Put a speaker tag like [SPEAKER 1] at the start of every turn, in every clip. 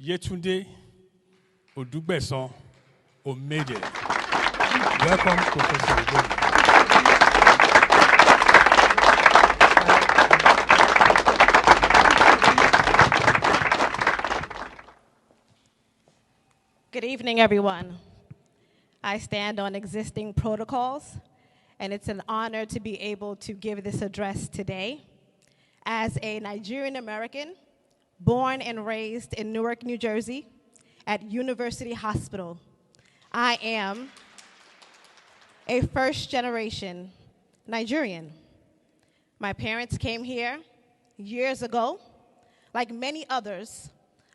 [SPEAKER 1] Yetunde Odugbesan Omede. Welcome, Professor Odugbesan.
[SPEAKER 2] Good evening, everyone. I stand on existing protocols, and it's an honor to be able to give this address today. As a Nigerian American, born and raised in Newark, New Jersey, at University Hospital, I am a first-generation Nigerian. My parents came here years ago. Like many others,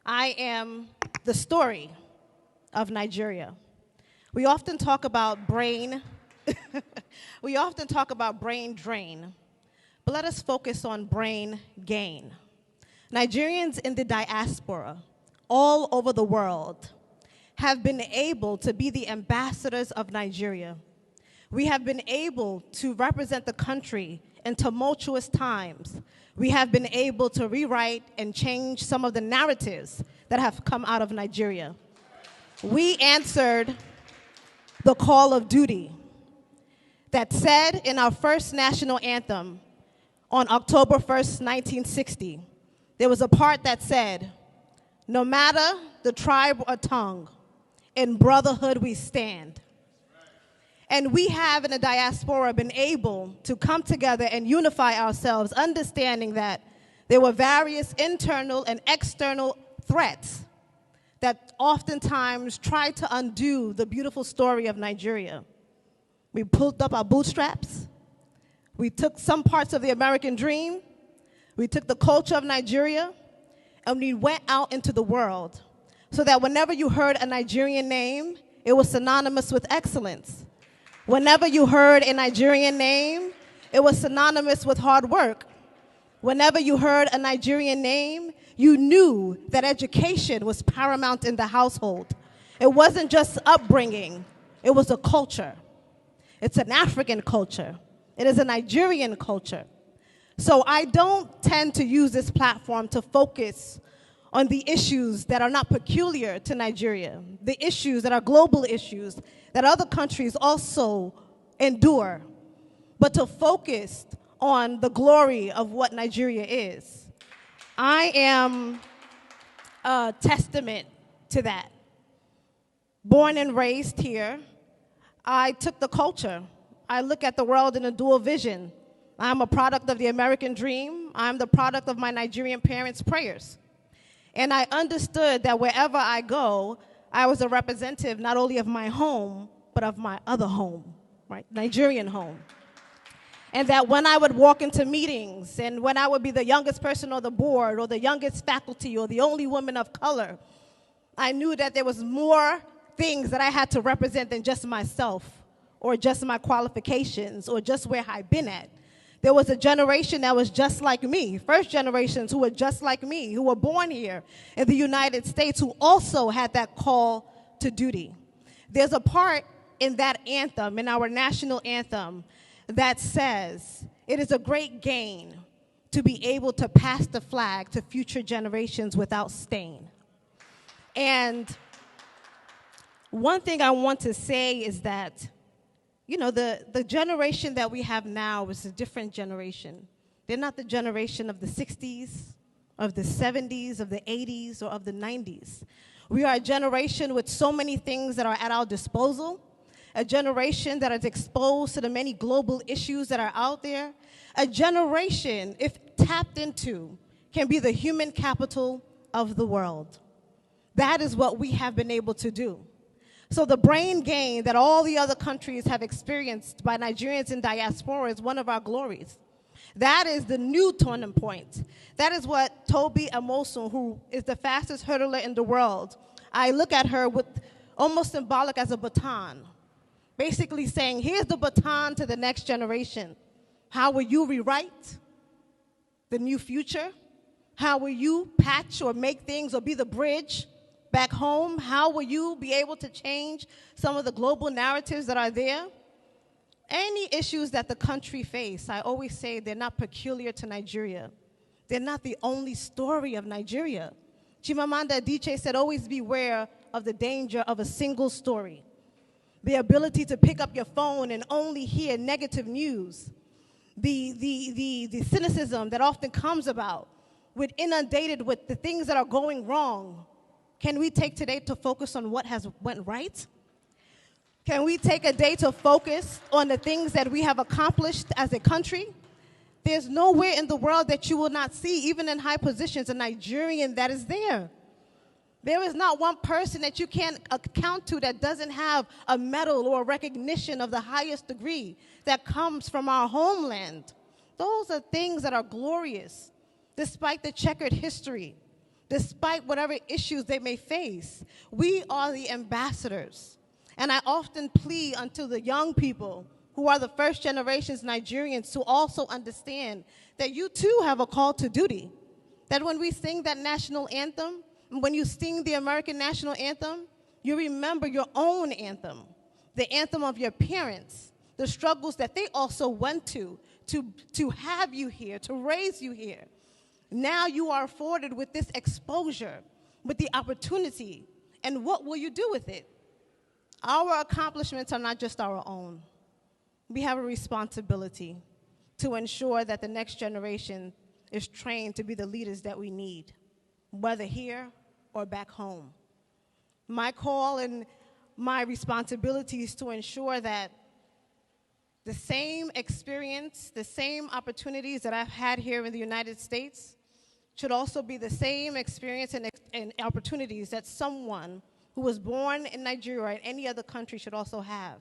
[SPEAKER 2] I am the story of Nigeria. We often talk about brain drain, but let us focus on brain gain. Nigerians in the diaspora all over the world have been able to be the ambassadors of Nigeria. We have been able to represent the country in tumultuous times. We have been able to rewrite and change some of the narratives that have come out of Nigeria. We answered the call of duty that said in our first national anthem on October 1st, 1960, there was a part that said, "No matter the tribe or tongue, in brotherhood we stand." And we have in the diaspora been able to come together and unify ourselves, understanding that there were various internal and external threats that oftentimes tried to undo the beautiful story of Nigeria. We pulled up our bootstraps. We took some parts of the American dream. We took the culture of Nigeria, and we went out into the world so that whenever you heard a Nigerian name, it was synonymous with excellence. Whenever you heard a Nigerian name, it was synonymous with hard work. Whenever you heard a Nigerian name, you knew that education was paramount in the household. It wasn't just upbringing, it was a culture. It's an African culture. It is a Nigerian culture. So I don't tend to use this platform to focus on the issues that are not peculiar to Nigeria, the issues that are global issues that other countries also endure, but to focus on the glory of what Nigeria is. I am a testament to that. Born and raised here, I took the culture. I look at the world in a dual vision. I'm a product of the American dream. I'm the product of my Nigerian parents' prayers. And I understood that wherever I go, I was a representative not only of my home, but of my other home, right? Nigerian home. And that when I would walk into meetings and when I would be the youngest person on the board or the youngest faculty or the only woman of color, I knew that there was more things that I had to represent than just myself or just my qualifications or just where I'd been at. There was a generation that was just like me, first generations who were just like me, who were born here in the United States, who also had that call to duty. There's a part in that anthem, in our national anthem, that says, "It is a great gain to be able to pass the flag to future generations without stain." And one thing I want to say is that, you know, the generation that we have now is a different generation. They're not the generation of the 60s, of the 70s, of the 80s, or of the 90s. We are a generation with so many things that are at our disposal, a generation that is exposed to the many global issues that are out there, a generation, if tapped into, can be the human capital of the world. That is what we have been able to do. So the brain gain that all the other countries have experienced by Nigerians in diaspora is one of our glories. That is the new turning point. That is what Toby Amosun, who is the fastest hurdler in the world, I look at her with almost symbolic as a baton, basically saying, here's the baton to the next generation. How will you rewrite the new future? How will you patch or make things or be the bridge back home? How will you be able to change some of the global narratives that are there? Any issues that the country face, I always say they're not peculiar to Nigeria. They're not the only story of Nigeria. Chimamanda Adichie said, always beware of the danger of a single story. The ability to pick up your phone and only hear negative news. The cynicism that often comes about with inundated with the things that are going wrong. Can we take today to focus on what has went right? Can we take a day to focus on the things that we have accomplished as a country? There's nowhere in the world that you will not see, even in high positions, a Nigerian that is there. There is not one person that you can't account to that doesn't have a medal or a recognition of the highest degree that comes from our homeland. Those are things that are glorious, despite the checkered history, despite whatever issues they may face. We are the ambassadors. And I often plead unto the young people who are the first generations Nigerians to also understand that you too have a call to duty. That when we sing that national anthem, when you sing the American national anthem, you remember your own anthem, the anthem of your parents, the struggles that they also went to have you here, to raise you here. Now you are afforded with this exposure, with the opportunity, and what will you do with it? Our accomplishments are not just our own. We have a responsibility to ensure that the next generation is trained to be the leaders that we need, whether here or back home. My call and my responsibility is to ensure that the same experience, the same opportunities that I've had here in the United States should also be the same experience and opportunities that someone who was born in Nigeria or in any other country should also have.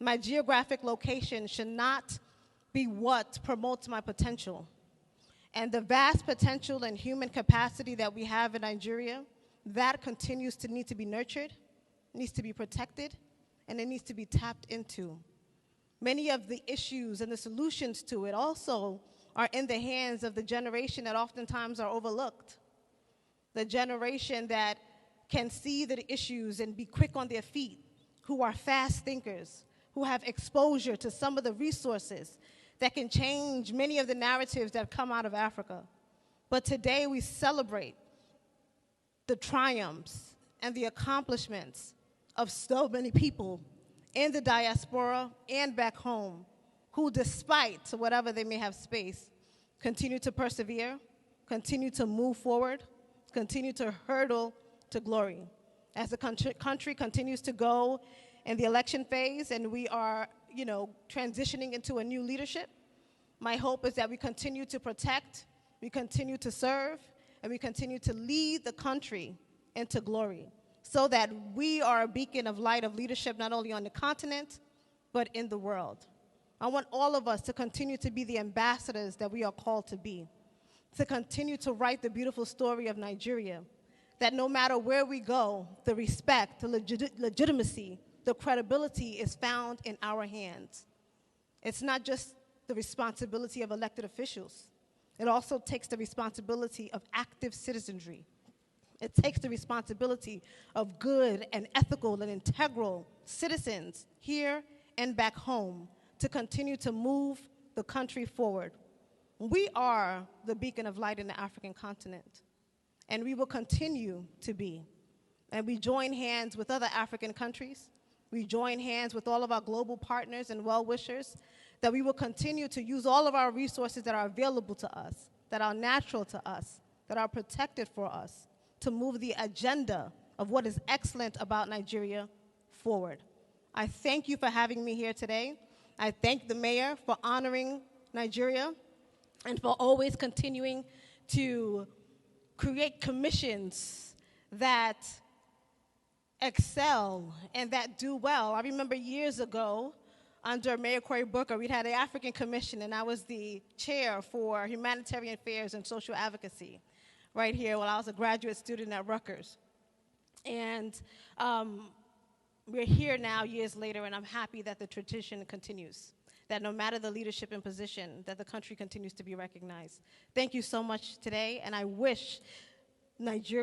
[SPEAKER 2] My geographic location should not be what promotes my potential. And the vast potential and human capacity that we have in Nigeria, that continues to need to be nurtured, needs to be protected, and it needs to be tapped into. Many of the issues and the solutions to it also are in the hands of the generation that oftentimes are overlooked. The generation that can see the issues and be quick on their feet, who are fast thinkers, who have exposure to some of the resources that can change many of the narratives that come out of Africa. But today we celebrate the triumphs and the accomplishments of so many people in the diaspora and back home who, despite whatever they may have faced, continue to persevere, continue to move forward, continue to hurdle to glory. As the country continues to go in the election phase and we are, transitioning into a new leadership, my hope is that we continue to protect, we continue to serve, and we continue to lead the country into glory so that we are a beacon of light of leadership not only on the continent, but in the world. I want all of us to continue to be the ambassadors that we are called to be, to continue to write the beautiful story of Nigeria, that no matter where we go, the respect, the legitimacy, the credibility is found in our hands. It's not just the responsibility of elected officials. It also takes the responsibility of active citizenry. It takes the responsibility of good and ethical and integral citizens here and back home to continue to move the country forward. We are the beacon of light in the African continent, and we will continue to be. And we join hands with other African countries. We join hands with all of our global partners and well-wishers that we will continue to use all of our resources that are available to us, that are natural to us, that are protected for us, to move the agenda of what is excellent about Nigeria forward. I thank you for having me here today. I thank the mayor for honoring Nigeria and for always continuing to create commissions that excel and that do well. I remember years ago, under Mayor Cory Booker, we'd had the African Commission, and I was the chair for humanitarian affairs and social advocacy right here while I was a graduate student at Rutgers. And we're here now years later, and I'm happy that the tradition continues, that no matter the leadership and position, that the country continues to be recognized. Thank you so much today, and I wish Nigeria